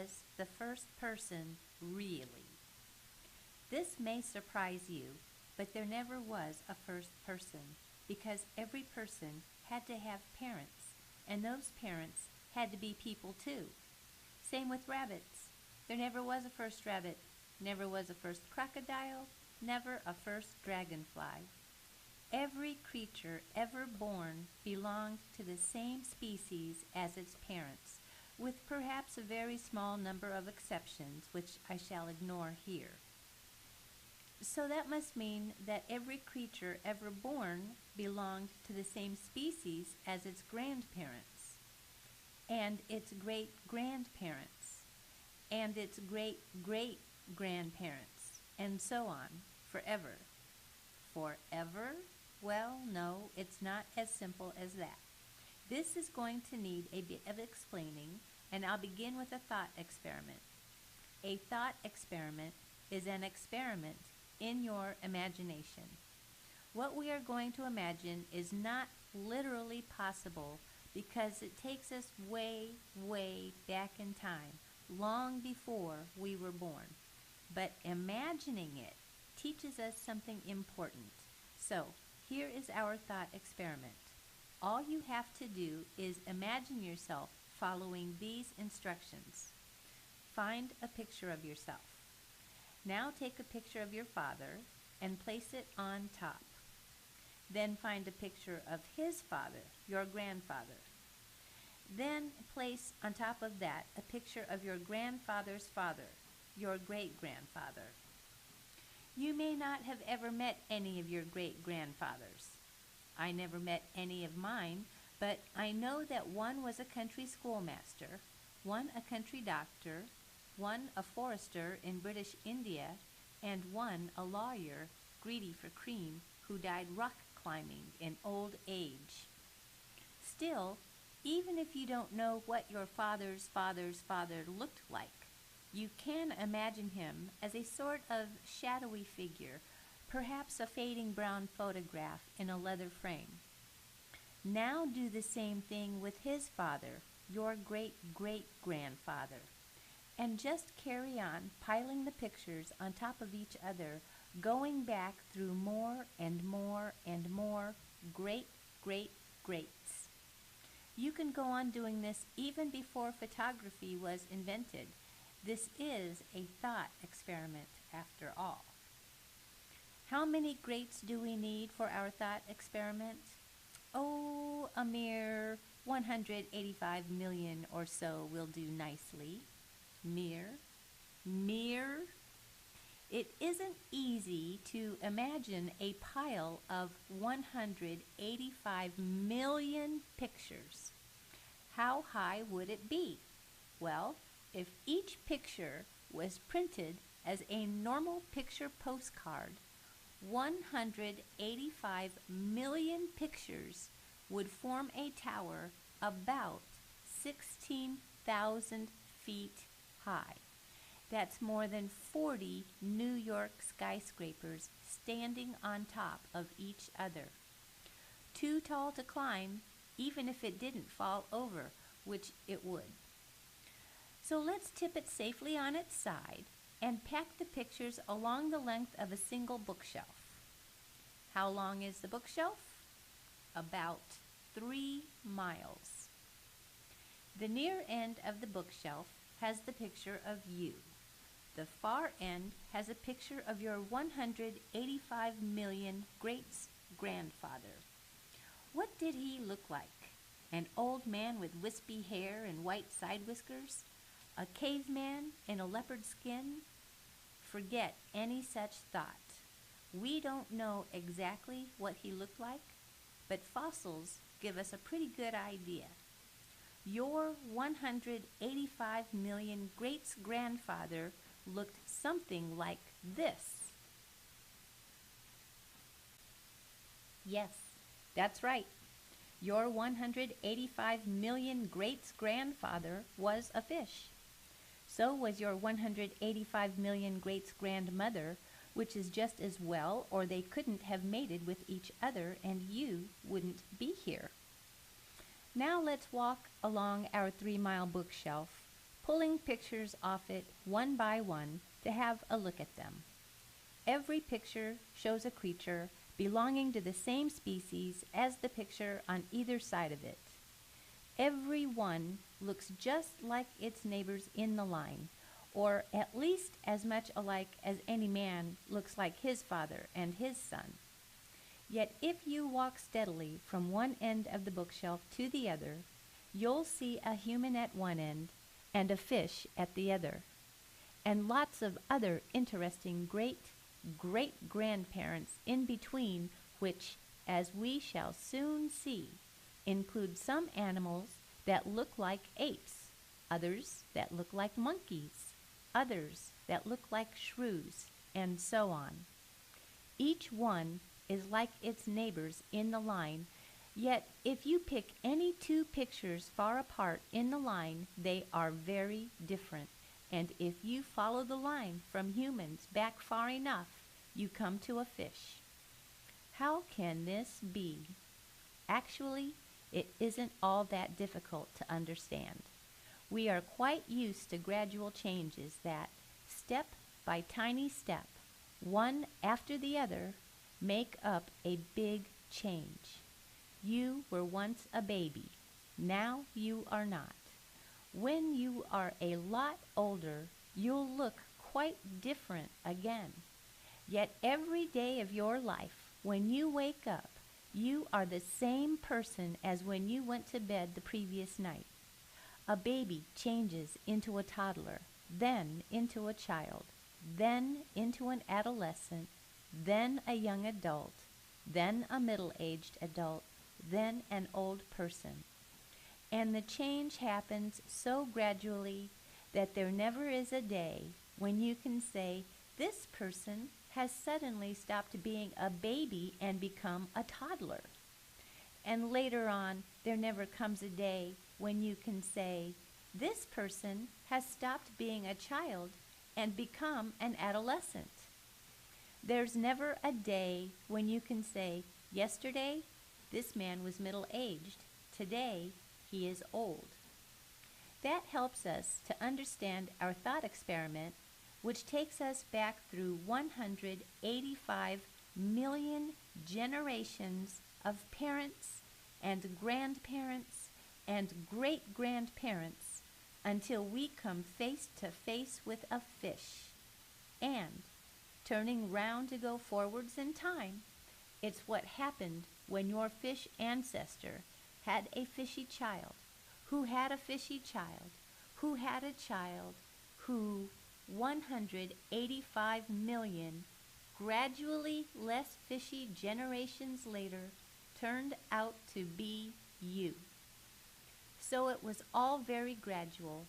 was the first person, really? This may surprise you, but there never was a first person because every person had to have parents, and those parents had to be people too. Same with rabbits. There never was a first rabbit, never was a first crocodile, never a first dragonfly. Every creature ever born belonged to the same species as its parents, with perhaps a very small number of exceptions, which I shall ignore here. So that must mean that every creature ever born belonged to the same species as its grandparents, and its great grandparents, and its great great grandparents, and so on, forever. Forever? Well, no, it's not as simple as that. This is going to need a bit of explaining, and I'll begin with a thought experiment. A thought experiment is an experiment in your imagination. What we are going to imagine is not literally possible because it takes us way, way back in time, long before we were born. But imagining it teaches us something important. So, here is our thought experiment. All you have to do is imagine yourself following these instructions. Find a picture of yourself. Now take a picture of your father and place it on top. Then find a picture of his father, your grandfather. Then place on top of that a picture of your grandfather's father, your great-grandfather. You may not have ever met any of your great-grandfathers. I never met any of mine, but I know that one was a country schoolmaster, one a country doctor, one a forester in British India, and one a lawyer, greedy for cream, who died rock climbing in old age. Still, even if you don't know what your father's father's father looked like, you can imagine him as a sort of shadowy figure, perhaps a fading brown photograph in a leather frame. Now do the same thing with his father, your great-great-grandfather, and just carry on piling the pictures on top of each other, going back through more and more and more great-great-greats. You can go on doing this even before photography was invented. This is a thought experiment after all. How many greats do we need for our thought experiment? Oh, a mere 185 million or so will do nicely. Mere. It isn't easy to imagine a pile of 185 million pictures. How high would it be? Well, if each picture was printed as a normal picture postcard, 185 million pictures would form a tower about 16,000 feet high. That's more than 40 New York skyscrapers standing on top of each other. Too tall to climb, even if it didn't fall over, which it would. So let's tip it safely on its side and pack the pictures along the length of a single bookshelf. How long is the bookshelf? About 3 miles. The near end of the bookshelf has the picture of you. The far end has a picture of your 185 million great-grandfather. What did he look like? An old man with wispy hair and white side whiskers? A caveman in a leopard skin? Forget any such thought. We don't know exactly what he looked like, but fossils give us a pretty good idea. Your 185 million great-grandfather looked something like this. Yes, that's right. Your 185 million great-grandfather was a fish. So was your 185 million great-grandmother, which is just as well, or they couldn't have mated with each other and you wouldn't be here. Now let's walk along our 3-mile bookshelf pulling pictures off it one by one to have a look at them. Every picture shows a creature belonging to the same species as the picture on either side of it. Every one looks just like its neighbors in the line, or at least as much alike as any man looks like his father and his son. Yet if you walk steadily from one end of the bookshelf to the other, you'll see a human at one end and a fish at the other, and lots of other interesting great-great-grandparents in between, which, as we shall soon see, include some animals that look like apes, others that look like monkeys, others that look like shrews, and so on. Each one is like its neighbors in the line, yet if you pick any two pictures far apart in the line, they are very different. And if you follow the line from humans back far enough, you come to a fish. How can this be? Actually, it isn't all that difficult to understand. We are quite used to gradual changes that, step by tiny step, one after the other, make up a big change. You were once a baby. Now you are not. When you are a lot older, you'll look quite different again. Yet every day of your life, when you wake up, you are the same person as when you went to bed the previous night. A baby changes into a toddler, then into a child, then into an adolescent, then a young adult, then a middle-aged adult, then an old person. And the change happens so gradually that there never is a day when you can say, this person has suddenly stopped being a baby and become a toddler. And later on, there never comes a day when you can say, this person has stopped being a child and become an adolescent. There's never a day when you can say, yesterday, this man was middle-aged. Today, he is old. That helps us to understand our thought experiment, which takes us back through 185 million generations of parents and grandparents and great-grandparents until we come face to face with a fish. And, turning round to go forwards in time, it's what happened when your fish ancestor had a fishy child, who had a fishy child, who had a child, who 185 million gradually less fishy generations later turned out to be you. So it was all very gradual,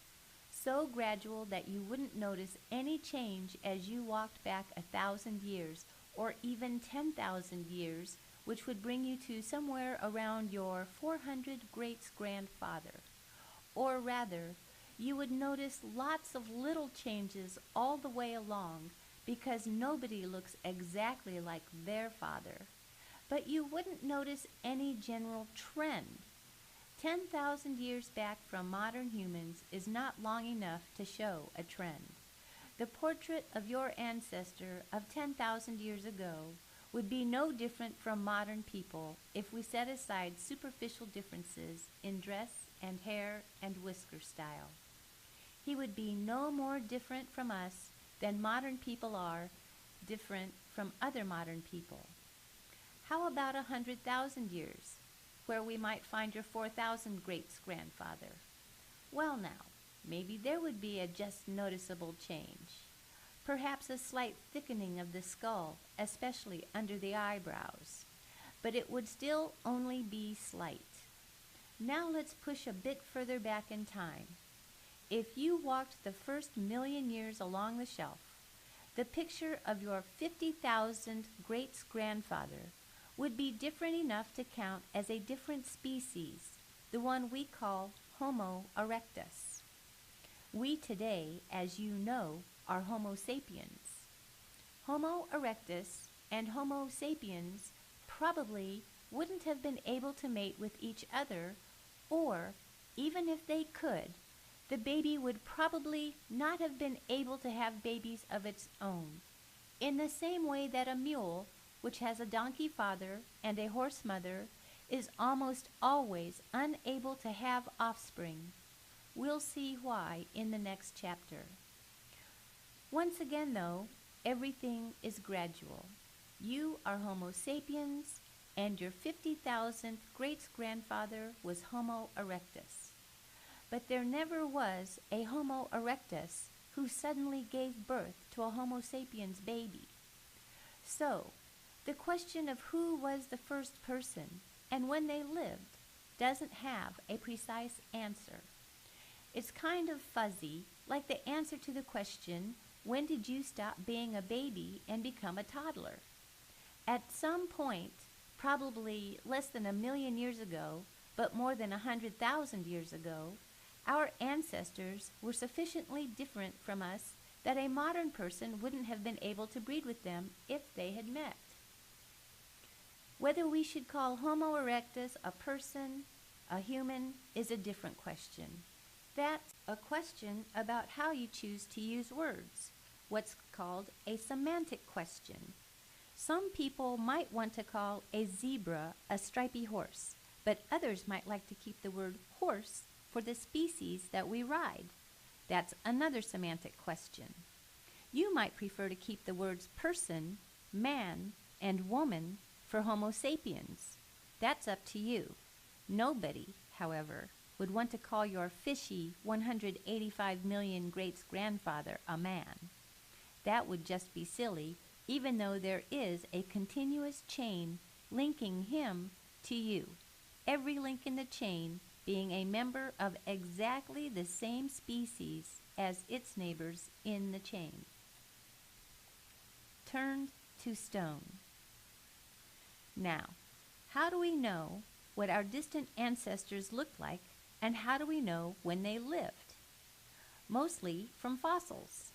so gradual that you wouldn't notice any change as you walked back 1,000 years or even 10,000 years, which would bring you to somewhere around your 400 greats-grandfather. Or rather, you would notice lots of little changes all the way along because nobody looks exactly like their father. But you wouldn't notice any general trend. 10,000 years back from modern humans is not long enough to show a trend. The portrait of your ancestor of 10,000 years ago would be no different from modern people if we set aside superficial differences in dress and hair and whisker style. He would be no more different from us than modern people are different from other modern people. How about 100,000 years, where we might find your 4,000 greats-grandfather? Well now, maybe there would be a just noticeable change. Perhaps a slight thickening of the skull, especially under the eyebrows. But it would still only be slight. Now let's push a bit further back in time. If you walked the first million years along the shelf, the picture of your 50,000 greats-grandfather would be different enough to count as a different species, the one we call Homo erectus. We today, as you know, are Homo sapiens. Homo erectus and Homo sapiens probably wouldn't have been able to mate with each other, or, even if they could, the baby would probably not have been able to have babies of its own, in the same way that a mule, which has a donkey father and a horse mother, is almost always unable to have offspring. We'll see why in the next chapter. Once again, though, everything is gradual. You are Homo sapiens, and your 50,000th great-grandfather was Homo erectus. But there never was a Homo erectus who suddenly gave birth to a Homo sapiens baby. So, the question of who was the first person and when they lived doesn't have a precise answer. It's kind of fuzzy, like the answer to the question, when did you stop being a baby and become a toddler? At some point, probably less than 1,000,000 years ago, but more than 100,000 years ago, our ancestors were sufficiently different from us that a modern person wouldn't have been able to breed with them if they had met. Whether we should call Homo erectus a person, a human, is a different question. That's a question about how you choose to use words, what's called a semantic question. Some people might want to call a zebra a stripy horse, but others might like to keep the word horse for the species that we ride. That's another semantic question. You might prefer to keep the words person, man, and woman for Homo sapiens. That's up to you. Nobody, however, would want to call your fishy 185 million great-grandfather a man. That would just be silly, even though there is a continuous chain linking him to you, every link in the chain being a member of exactly the same species as its neighbors in the chain. Turned to stone. Now, how do we know what our distant ancestors looked like, and how do we know when they lived? Mostly from fossils.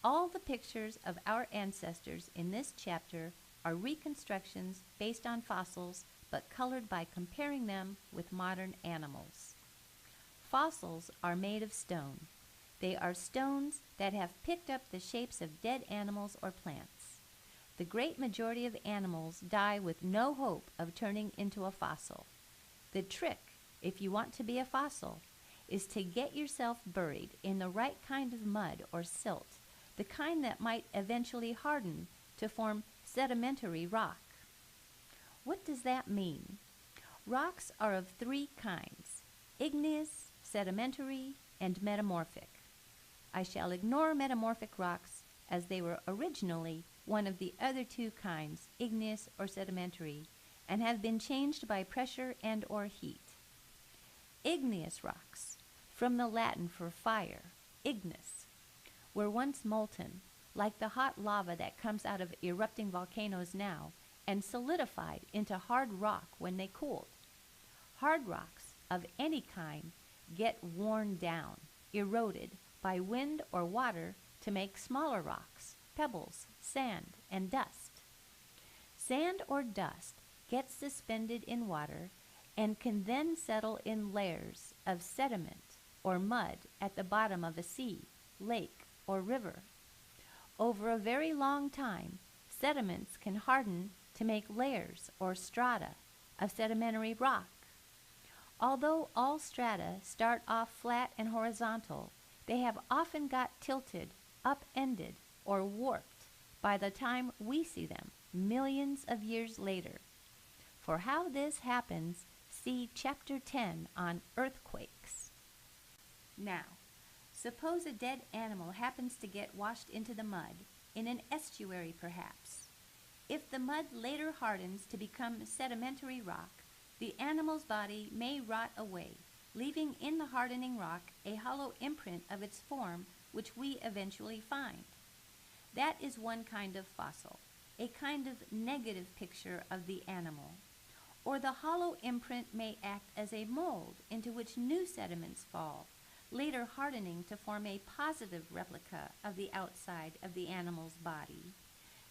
All the pictures of our ancestors in this chapter are reconstructions based on fossils, but colored by comparing them with modern animals. Fossils are made of stone. They are stones that have picked up the shapes of dead animals or plants. The great majority of animals die with no hope of turning into a fossil. The trick, if you want to be a fossil, is to get yourself buried in the right kind of mud or silt, the kind that might eventually harden to form sedimentary rock. What does that mean? Rocks are of three kinds: igneous, sedimentary, and metamorphic. I shall ignore metamorphic rocks as they were originally one of the other two kinds, igneous or sedimentary, and have been changed by pressure and or heat. Igneous rocks, from the Latin for fire, ignis, were once molten, like the hot lava that comes out of erupting volcanoes now, and solidified into hard rock when they cooled. Hard rocks of any kind get worn down, eroded by wind or water to make smaller rocks, pebbles, sand, and dust. Sand or dust gets suspended in water and can then settle in layers of sediment or mud at the bottom of a sea, lake, or river. Over a very long time, sediments can harden to make layers or strata of sedimentary rock. Although all strata start off flat and horizontal, they have often got tilted, upended, or warped by the time we see them millions of years later. For how this happens, see Chapter 10 on earthquakes. Now, suppose a dead animal happens to get washed into the mud, in an estuary perhaps. If the mud later hardens to become sedimentary rock, the animal's body may rot away, leaving in the hardening rock a hollow imprint of its form, which we eventually find. That is one kind of fossil, a kind of negative picture of the animal. Or the hollow imprint may act as a mold into which new sediments fall, later hardening to form a positive replica of the outside of the animal's body.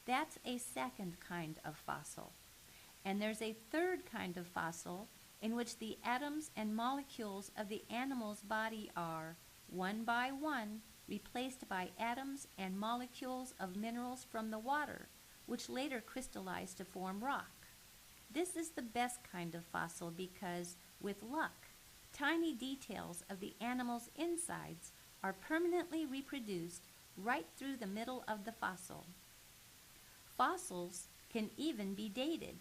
That's a second kind of fossil. And there's a third kind of fossil in which the atoms and molecules of the animal's body are, one by one, replaced by atoms and molecules of minerals from the water, which later crystallized to form rock. This is the best kind of fossil because, with luck, tiny details of the animal's insides are permanently reproduced right through the middle of the fossil. Fossils can even be dated.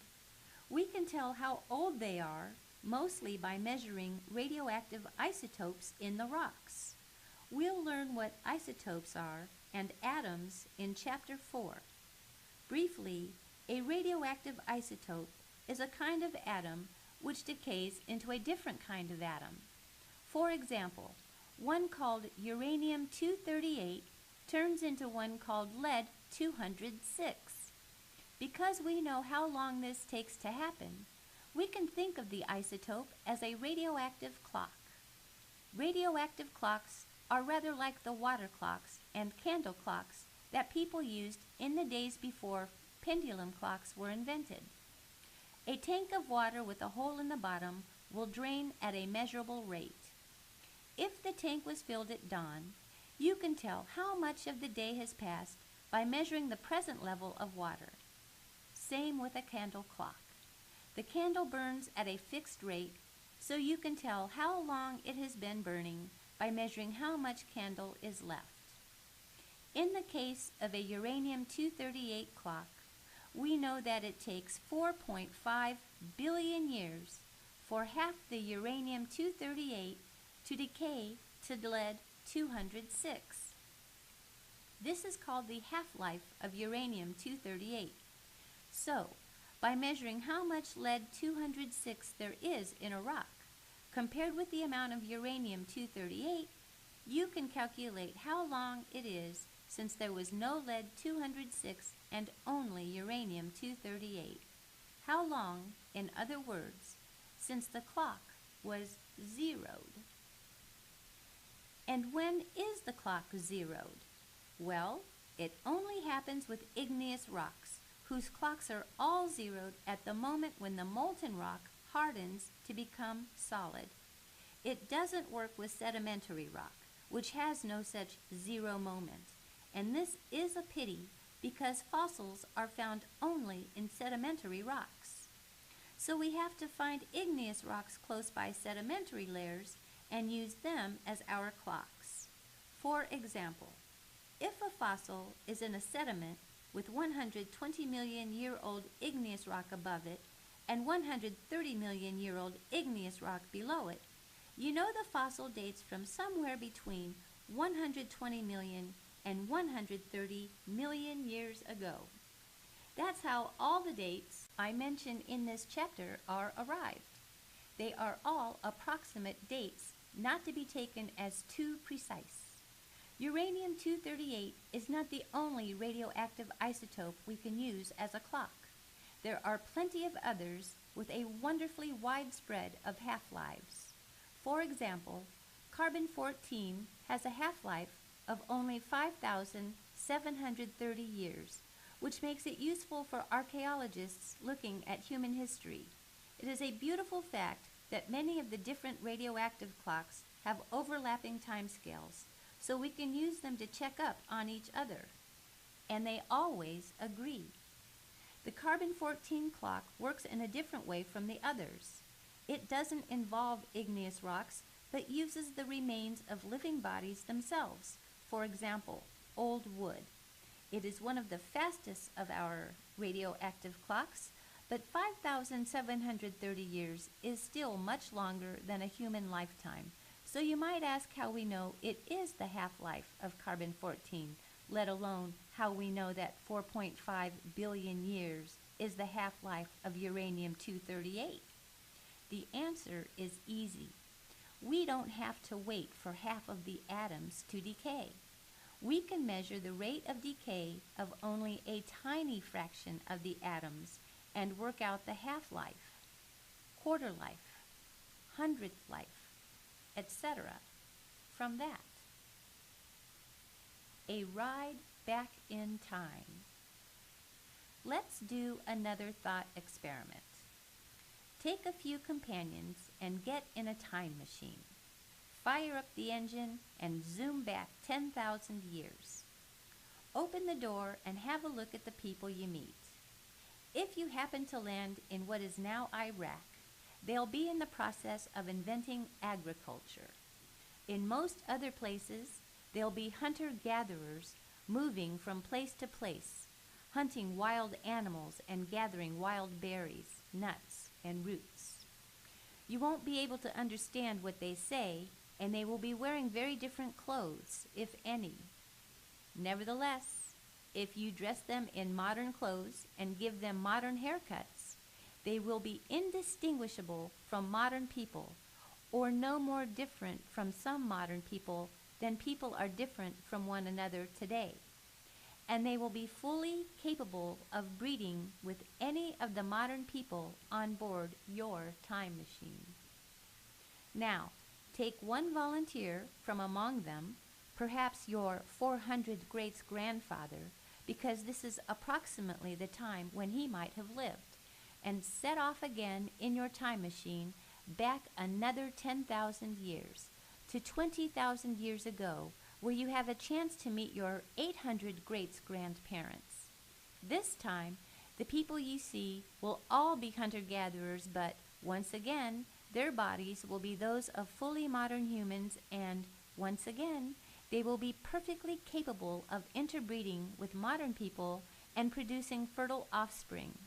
We can tell how old they are mostly by measuring radioactive isotopes in the rocks. We'll learn what isotopes are and atoms in Chapter 4. Briefly, a radioactive isotope is a kind of atom which decays into a different kind of atom. For example, one called uranium-238 turns into one called lead-206. Because we know how long this takes to happen, we can think of the isotope as a radioactive clock. Radioactive clocks are rather like the water clocks and candle clocks that people used in the days before pendulum clocks were invented. A tank of water with a hole in the bottom will drain at a measurable rate. If the tank was filled at dawn, you can tell how much of the day has passed by measuring the present level of water. Same with a candle clock. The candle burns at a fixed rate, so you can tell how long it has been burning by measuring how much candle is left. In the case of a uranium-238 clock, we know that it takes 4.5 billion years for half the uranium-238 to decay to lead-206. This is called the half-life of uranium-238. So, by measuring how much lead-206 there is in a rock, compared with the amount of uranium-238, you can calculate how long it is since there was no lead-206 and only uranium-238. How long, in other words, since the clock was zeroed. And when is the clock zeroed? Well, it only happens with igneous rocks, whose clocks are all zeroed at the moment when the molten rock hardens to become solid. It doesn't work with sedimentary rock, which has no such zero moment. And this is a pity because fossils are found only in sedimentary rocks. So we have to find igneous rocks close by sedimentary layers and use them as our clocks. For example, if a fossil is in a sediment with 120 million year old igneous rock above it and 130 million year old igneous rock below it, you know the fossil dates from somewhere between 120 million and 130 million years ago. That's how all the dates I mentioned in this chapter are arrived. They are all approximate dates, not to be taken as too precise. Uranium-238 is not the only radioactive isotope we can use as a clock. There are plenty of others with a wonderfully wide spread of half-lives. For example, carbon-14 has a half-life of only 5,730 years, which makes it useful for archaeologists looking at human history. It is a beautiful fact that many of the different radioactive clocks have overlapping timescales, so we can use them to check up on each other. And they always agree. The carbon-14 clock works in a different way from the others. It doesn't involve igneous rocks, but uses the remains of living bodies themselves, for example, old wood. It is one of the fastest of our radioactive clocks, but 5,730 years is still much longer than a human lifetime. So you might ask how we know it is the half-life of carbon-14, let alone how we know that 4.5 billion years is the half-life of uranium-238. The answer is easy. We don't have to wait for half of the atoms to decay. We can measure the rate of decay of only a tiny fraction of the atoms and work out the half-life, quarter life, hundredth life, etc. from that. A ride back in time. Let's do another thought experiment. Take a few companions and get in a time machine. fire up the engine, and zoom back 10,000 years. Open the door and have a look at the people you meet. If you happen to land in what is now Iraq, they'll be in the process of inventing agriculture. In most other places, they'll be hunter-gatherers moving from place to place, hunting wild animals and gathering wild berries, nuts, and roots. You won't be able to understand what they say, and they will be wearing very different clothes, if any. Nevertheless, if you dress them in modern clothes and give them modern haircuts, they will be indistinguishable from modern people, or no more different from some modern people than people are different from one another today. And they will be fully capable of breeding with any of the modern people on board your time machine. Now, take one volunteer from among them, perhaps your 400 great-grandfather, because this is approximately the time when he might have lived, and set off again in your time machine back another 10,000 years, to 20,000 years ago, where you have a chance to meet your 800 great-grandparents. This time, the people you see will all be hunter-gatherers, but once again, their bodies will be those of fully modern humans, and once again, they will be perfectly capable of interbreeding with modern people and producing fertile offspring.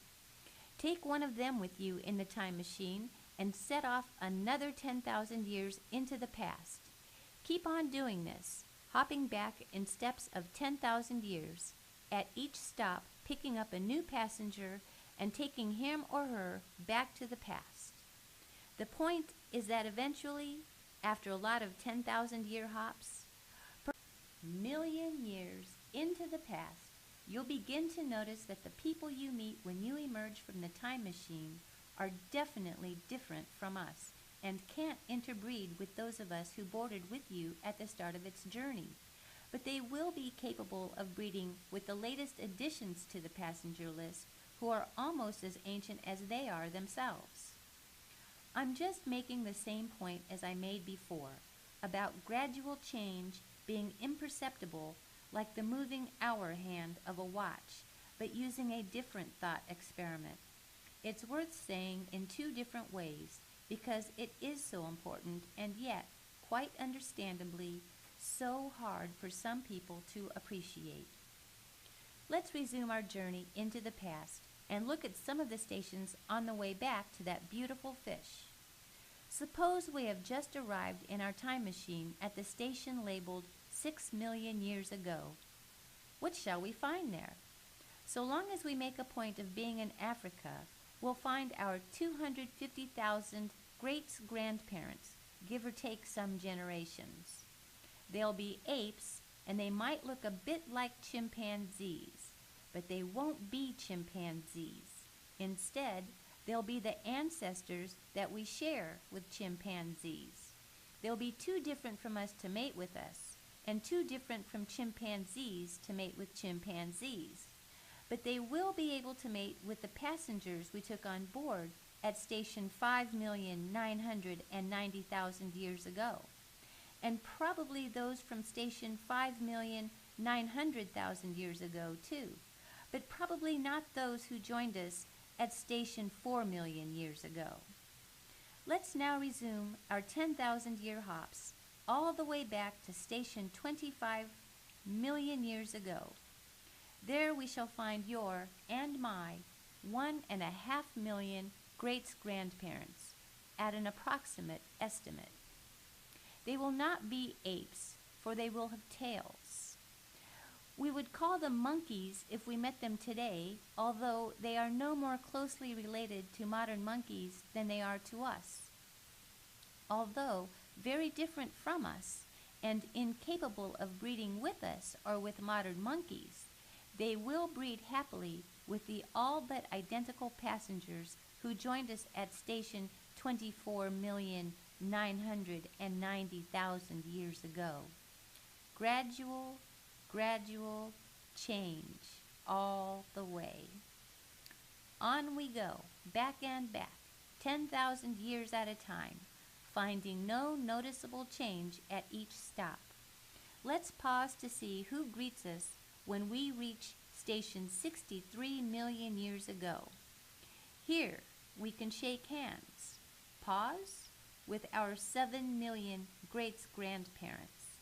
Take one of them with you in the time machine and set off another 10,000 years into the past. Keep on doing this, hopping back in steps of 10,000 years, at each stop picking up a new passenger and taking him or her back to the past. The point is that eventually, after a lot of 10,000-year hops, million years into the past, you'll begin to notice that the people you meet when you emerge from the time machine are definitely different from us and can't interbreed with those of us who boarded with you at the start of its journey. But they will be capable of breeding with the latest additions to the passenger list, who are almost as ancient as they are themselves. I'm just making the same point as I made before, about gradual change being imperceptible like the moving hour hand of a watch, but using a different thought experiment. It's worth saying in two different ways, because it is so important and yet, quite understandably, so hard for some people to appreciate. Let's resume our journey into the past and look at some of the stations on the way back to that beautiful fish. Suppose we have just arrived in our time machine at the station labeled 6 million years ago. What shall we find there? So long as we make a point of being in Africa, we'll find our 250,000 great-grandparents, give or take some generations. They'll be apes, and they might look a bit like chimpanzees, but they won't be chimpanzees. Instead, they'll be the ancestors that we share with chimpanzees. They'll be too different from us to mate with us, and too different from chimpanzees to mate with chimpanzees. But they will be able to mate with the passengers we took on board at station 5,990,000 years ago, and probably those from station 5,900,000 years ago too, but probably not those who joined us at station 4 million years ago. Let's now resume our 10,000-year hops all the way back to station 25 million years ago. There we shall find your and my 1.5 million great-grandparents at an approximate estimate. They will not be apes, for they will have tails. We would call them monkeys if we met them today, although they are no more closely related to modern monkeys than they are to us. Although very different from us and incapable of breeding with us or with modern monkeys, they will breed happily with the all but identical passengers who joined us at station 24,990,000 years ago. Gradual change all the way. On we go, back and back, 10,000 years at a time, finding no noticeable change at each stop. Let's pause to see who greets us when we reach station 63 million years ago. Here, we can shake hands. Pause with our 7 million great-grandparents.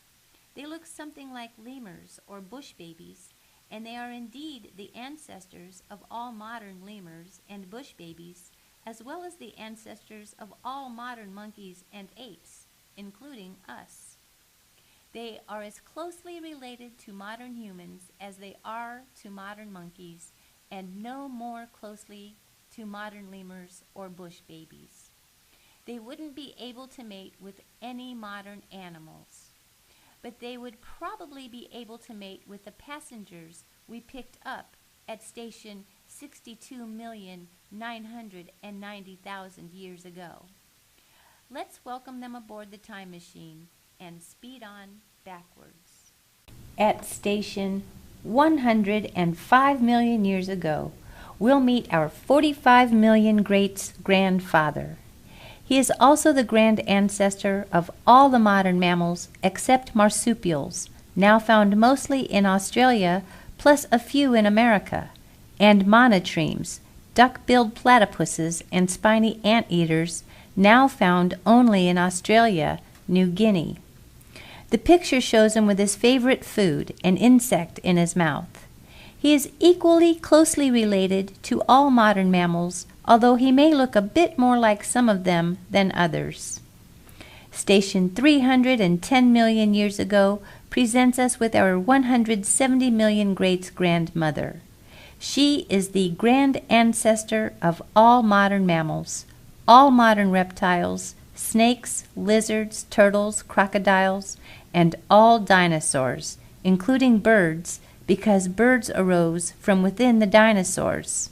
They look something like lemurs or bush babies, and they are indeed the ancestors of all modern lemurs and bush babies, as well as the ancestors of all modern monkeys and apes, including us. They are as closely related to modern humans as they are to modern monkeys, and no more closely to modern lemurs or bush babies. They wouldn't be able to mate with any modern animals, but they would probably be able to mate with the passengers we picked up at station 62,990,000 years ago. Let's welcome them aboard the time machine and speed on backwards. At station 105 million years ago, we'll meet our 45 million great-grandfather. He is also the grand ancestor of all the modern mammals except marsupials, now found mostly in Australia, plus a few in America, and monotremes, duck-billed platypuses and spiny anteaters, now found only in Australia, New Guinea. The picture shows him with his favorite food, an insect in his mouth. He is equally closely related to all modern mammals, although he may look a bit more like some of them than others. Station 310 million years ago presents us with our 170 million great-grandmother. She is the grand ancestor of all modern mammals, all modern reptiles, snakes, lizards, turtles, crocodiles, and all dinosaurs, including birds, because birds arose from within the dinosaurs.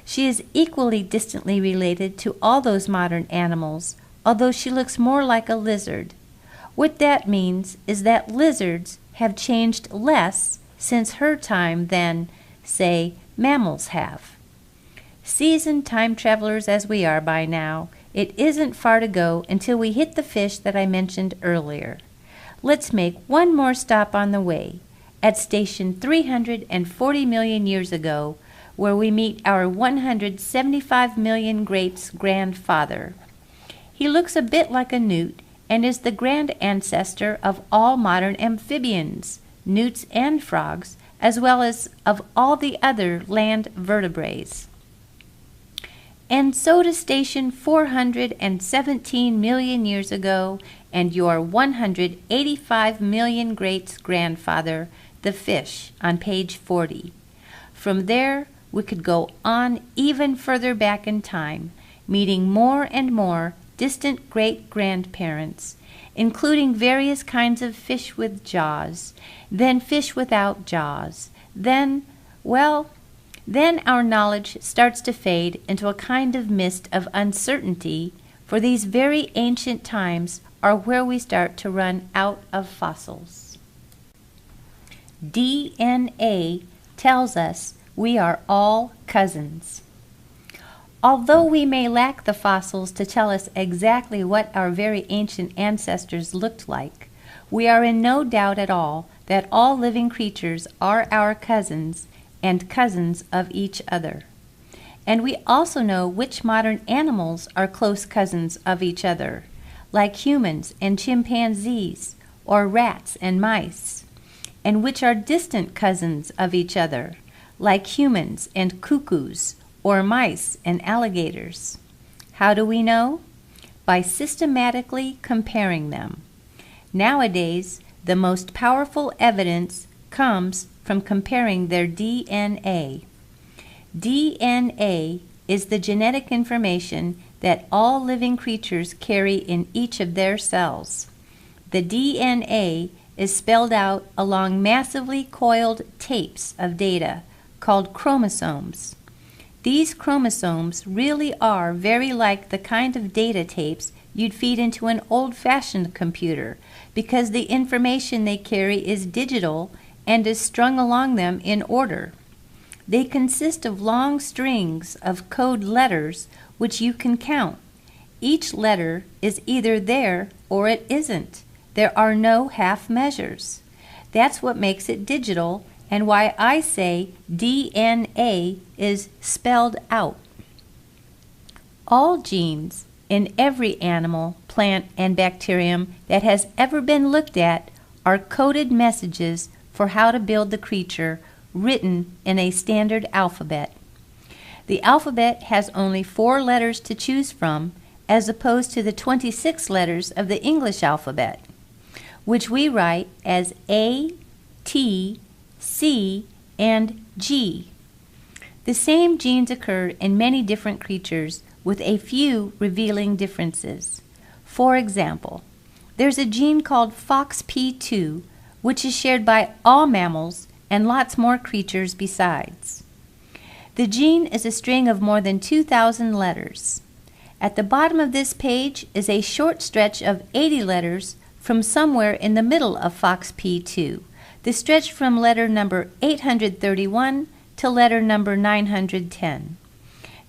She is equally distantly related to all those modern animals, although she looks more like a lizard. What that means is that lizards have changed less since her time than, say, mammals have. Seasoned time travelers as we are by now, it isn't far to go until we hit the fish that I mentioned earlier. Let's make one more stop on the way, at station 340 million years ago, where we meet our 175 million great-grandfather. He looks a bit like a newt and is the grand ancestor of all modern amphibians, newts and frogs, as well as of all the other land vertebrates. And so to station 417 million years ago and your 185 million great-grandfather, the fish, on page 40. From there, we could go on even further back in time, meeting more and more distant great-grandparents, including various kinds of fish with jaws, then fish without jaws, then our knowledge starts to fade into a kind of mist of uncertainty, for these very ancient times are where we start to run out of fossils. DNA tells us we are all cousins. Although we may lack the fossils to tell us exactly what our very ancient ancestors looked like, we are in no doubt at all that all living creatures are our cousins and cousins of each other. And we also know which modern animals are close cousins of each other, like humans and chimpanzees, or rats and mice, and which are distant cousins of each other, like humans and cuckoos, or mice and alligators. How do we know? By systematically comparing them. Nowadays, the most powerful evidence comes from comparing their DNA. DNA is the genetic information that all living creatures carry in each of their cells. The DNA is spelled out along massively coiled tapes of data called chromosomes. These chromosomes really are very like the kind of data tapes you'd feed into an old-fashioned computer, because the information they carry is digital and is strung along them in order. They consist of long strings of code letters which you can count, Each letter is either there or it isn't. There are no half measures. That's what makes it digital and why I say DNA is spelled out. All genes in every animal, plant, and bacterium that has ever been looked at are coded messages for how to build the creature, written in a standard alphabet. The alphabet has only 4 letters to choose from, as opposed to the 26 letters of the English alphabet, which we write as A, T, C, and G. The same genes occur in many different creatures, with a few revealing differences. For example, there's a gene called FOXP2, which is shared by all mammals and lots more creatures besides. The gene is a string of more than 2,000 letters. At the bottom of this page is a short stretch of 80 letters from somewhere in the middle of FOXP2, the stretch from letter number 831 to letter number 910.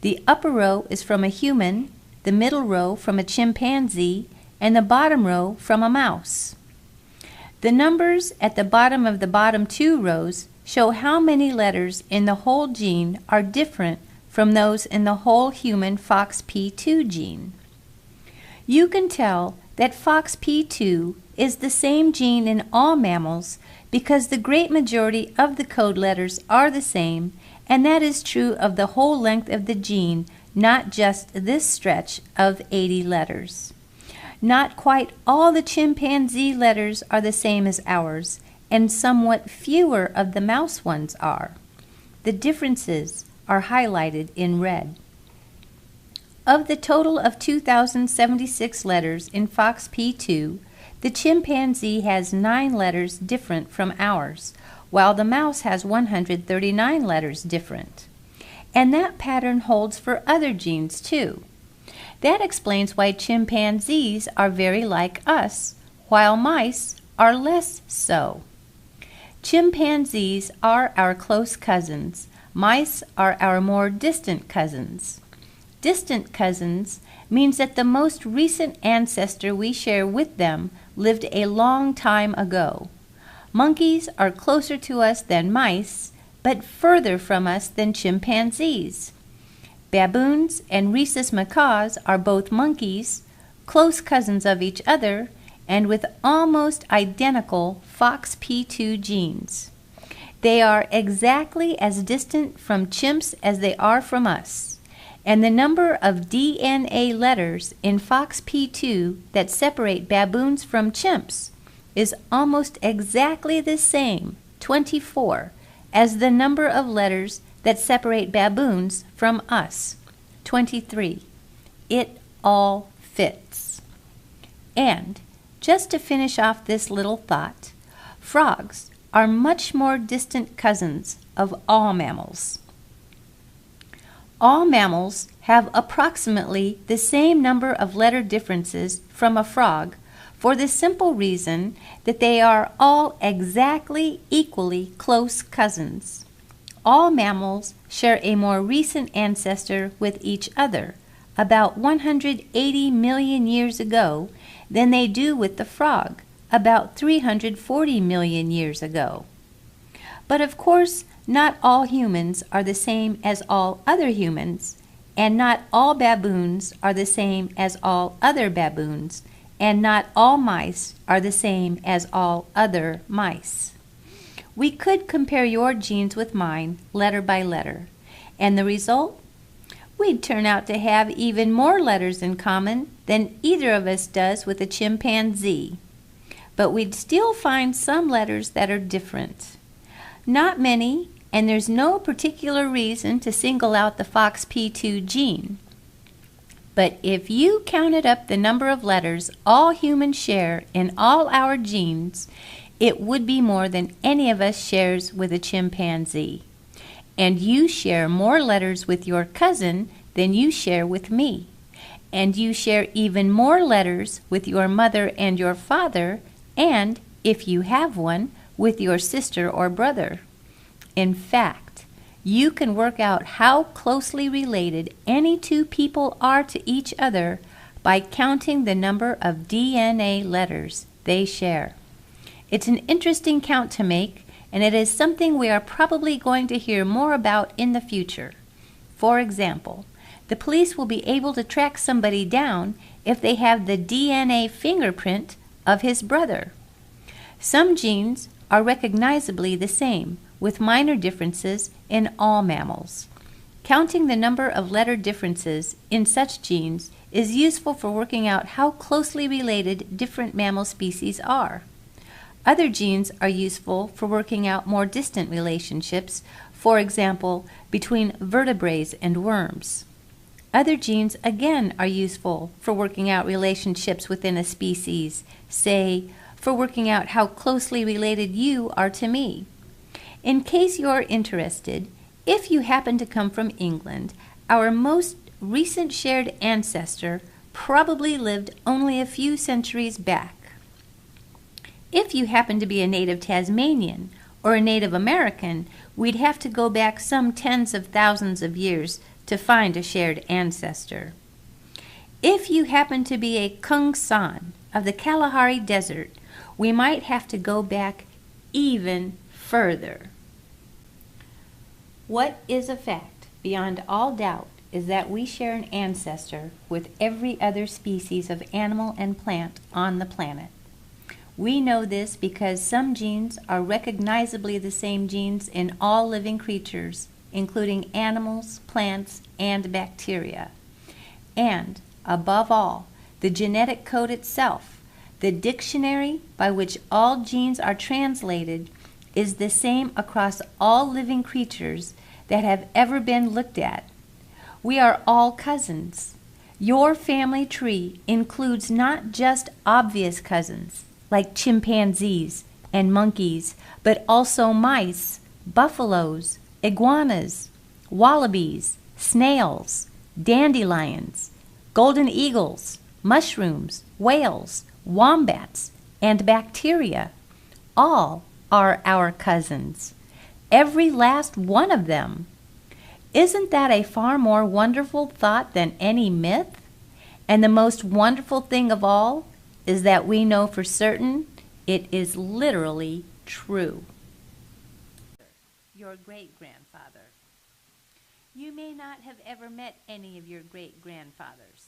The upper row is from a human, the middle row from a chimpanzee, and the bottom row from a mouse. The numbers at the bottom of the bottom 2 rows show how many letters in the whole gene are different from those in the whole human FOXP2 gene. You can tell that FOXP2 is the same gene in all mammals because the great majority of the code letters are the same, and that is true of the whole length of the gene, not just this stretch of 80 letters. Not quite all the chimpanzee letters are the same as ours, and somewhat fewer of the mouse ones are. The differences are highlighted in red. Of the total of 2,076 letters in FOXP2, the chimpanzee has 9 letters different from ours, while the mouse has 139 letters different. And that pattern holds for other genes too. That explains why chimpanzees are very like us, while mice are less so. Chimpanzees are our close cousins. Mice are our more distant cousins. Distant cousins means that the most recent ancestor we share with them lived a long time ago. Monkeys are closer to us than mice, but further from us than chimpanzees. Baboons and rhesus macaws are both monkeys, close cousins of each other, and with almost identical FOXP2 genes. They are exactly as distant from chimps as they are from us, and the number of DNA letters in FOXP2 that separate baboons from chimps is almost exactly the same, 24, as the number of letters that separate baboons from us, 23. It all fits. And, just to finish off this little thought, frogs are much more distant cousins of all mammals. All mammals have approximately the same number of letter differences from a frog for the simple reason that they are all exactly equally close cousins. All mammals share a more recent ancestor with each other, about 180 million years ago, than they do with the frog, about 340 million years ago. But of course, not all humans are the same as all other humans, and not all baboons are the same as all other baboons, and not all mice are the same as all other mice. We could compare your genes with mine, letter by letter, and the result? We'd turn out to have even more letters in common than either of us does with a chimpanzee. But we'd still find some letters that are different. Not many, and there's no particular reason to single out the FOXP2 gene. But if you counted up the number of letters all humans share in all our genes, it would be more than any of us shares with a chimpanzee. And you share more letters with your cousin than you share with me. And you share even more letters with your mother and your father, and, if you have one, with your sister or brother. In fact, you can work out how closely related any two people are to each other by counting the number of DNA letters they share. It's an interesting count to make, and it is something we are probably going to hear more about in the future. For example, the police will be able to track somebody down if they have the DNA fingerprint of his brother. Some genes are recognizably the same, with minor differences in all mammals. Counting the number of letter differences in such genes is useful for working out how closely related different mammal species are. Other genes are useful for working out more distant relationships, for example, between vertebrates and worms. Other genes again are useful for working out relationships within a species, say, for working out how closely related you are to me. In case you're interested, if you happen to come from England, our most recent shared ancestor probably lived only a few centuries back. If you happen to be a native Tasmanian or a Native American, we'd have to go back some tens of thousands of years to find a shared ancestor. If you happen to be a Kung San of the Kalahari Desert, we might have to go back even further. What is a fact beyond all doubt is that we share an ancestor with every other species of animal and plant on the planet. We know this because some genes are recognizably the same genes in all living creatures, including animals, plants, and bacteria. And, above all, the genetic code itself, the dictionary by which all genes are translated, is the same across all living creatures that have ever been looked at. We are all cousins. Your family tree includes not just obvious cousins, like chimpanzees and monkeys, but also mice, buffaloes, iguanas, wallabies, snails, dandelions, golden eagles, mushrooms, whales, wombats, and bacteria. All are our cousins. Every last one of them. Isn't that a far more wonderful thought than any myth? And the most wonderful thing of all is that we know for certain it is literally true. Your great-grandfather. You may not have ever met any of your great-grandfathers.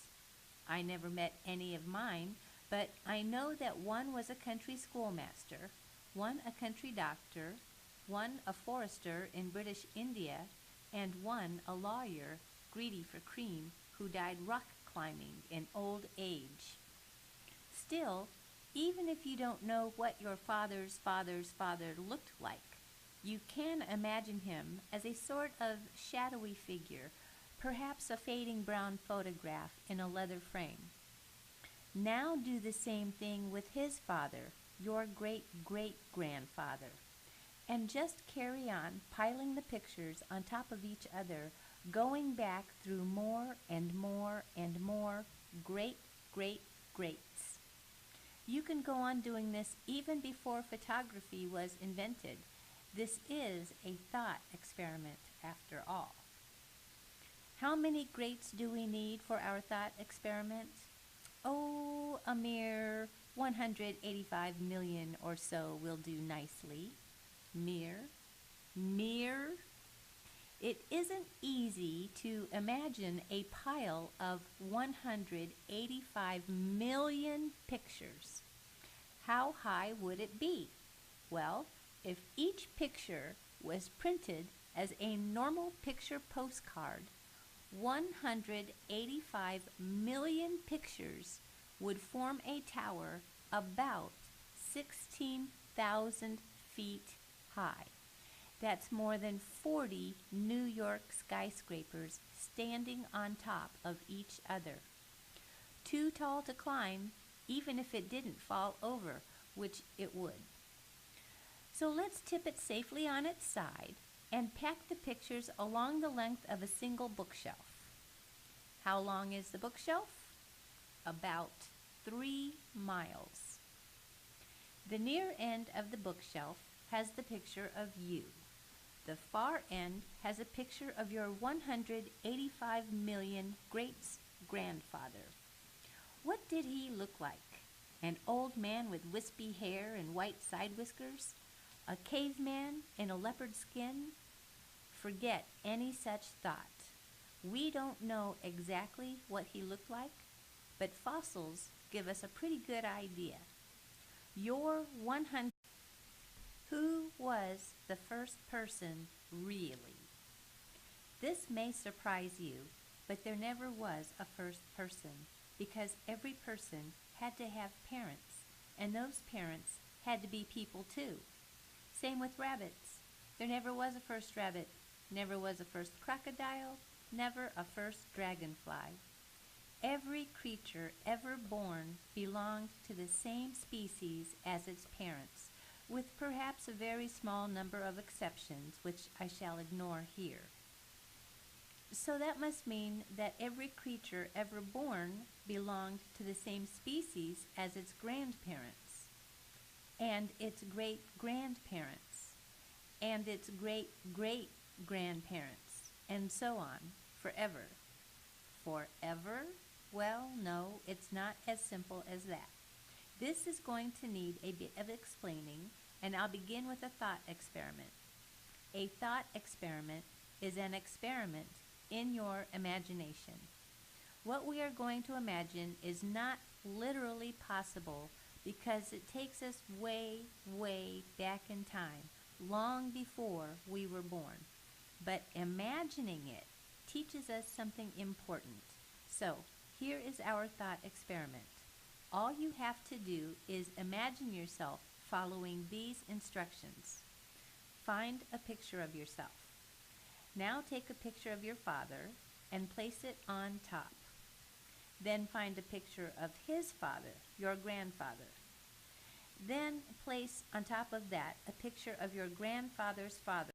I never met any of mine, but I know that one was a country schoolmaster, one a country doctor, one a forester in British India, and one a lawyer, greedy for cream, who died rock climbing in old age. Still, even if you don't know what your father's father's father looked like, you can imagine him as a sort of shadowy figure, perhaps a fading brown photograph in a leather frame. Now do the same thing with his father, your great-great-grandfather, and just carry on piling the pictures on top of each other, going back through more and more and more great-great-greats. You can go on doing this even before photography was invented. This is a thought experiment after all. How many greats do we need for our thought experiment? Oh, a mere 185 million or so will do nicely. Mere. It isn't easy to imagine a pile of 185 million pictures. How high would it be? Well, if each picture was printed as a normal picture postcard, 185 million pictures would form a tower about 16,000 feet high. That's more than 40 New York skyscrapers standing on top of each other. Too tall to climb, even if it didn't fall over, which it would. So let's tip it safely on its side and pack the pictures along the length of a single bookshelf. How long is the bookshelf? About 3 miles. The near end of the bookshelf has the picture of you. The far end has a picture of your 185 million great-grandfather. What did he look like? An old man with wispy hair and white side whiskers? A caveman in a leopard skin? Forget any such thought. We don't know exactly what he looked like, but fossils give us a pretty good idea. Your 100. Who was the first person really? This may surprise you, but there never was a first person because every person had to have parents, and those parents had to be people too. Same with rabbits. There never was a first rabbit, never was a first crocodile, never a first dragonfly. Every creature ever born belonged to the same species as its parents, with perhaps a very small number of exceptions, which I shall ignore here. So that must mean that every creature ever born belonged to the same species as its grandparents, and its great-grandparents, and its great-great-grandparents, and so on, forever. Forever? Well, no, it's not as simple as that. This is going to need a bit of explaining, and I'll begin with a thought experiment. A thought experiment is an experiment in your imagination. What we are going to imagine is not literally possible because it takes us way, way back in time, long before we were born. But imagining it teaches us something important. So, here is our thought experiment. All you have to do is imagine yourself following these instructions. Find a picture of yourself. Now take a picture of your father and place it on top. Then find a picture of his father, your grandfather. Then place on top of that a picture of your grandfather's father.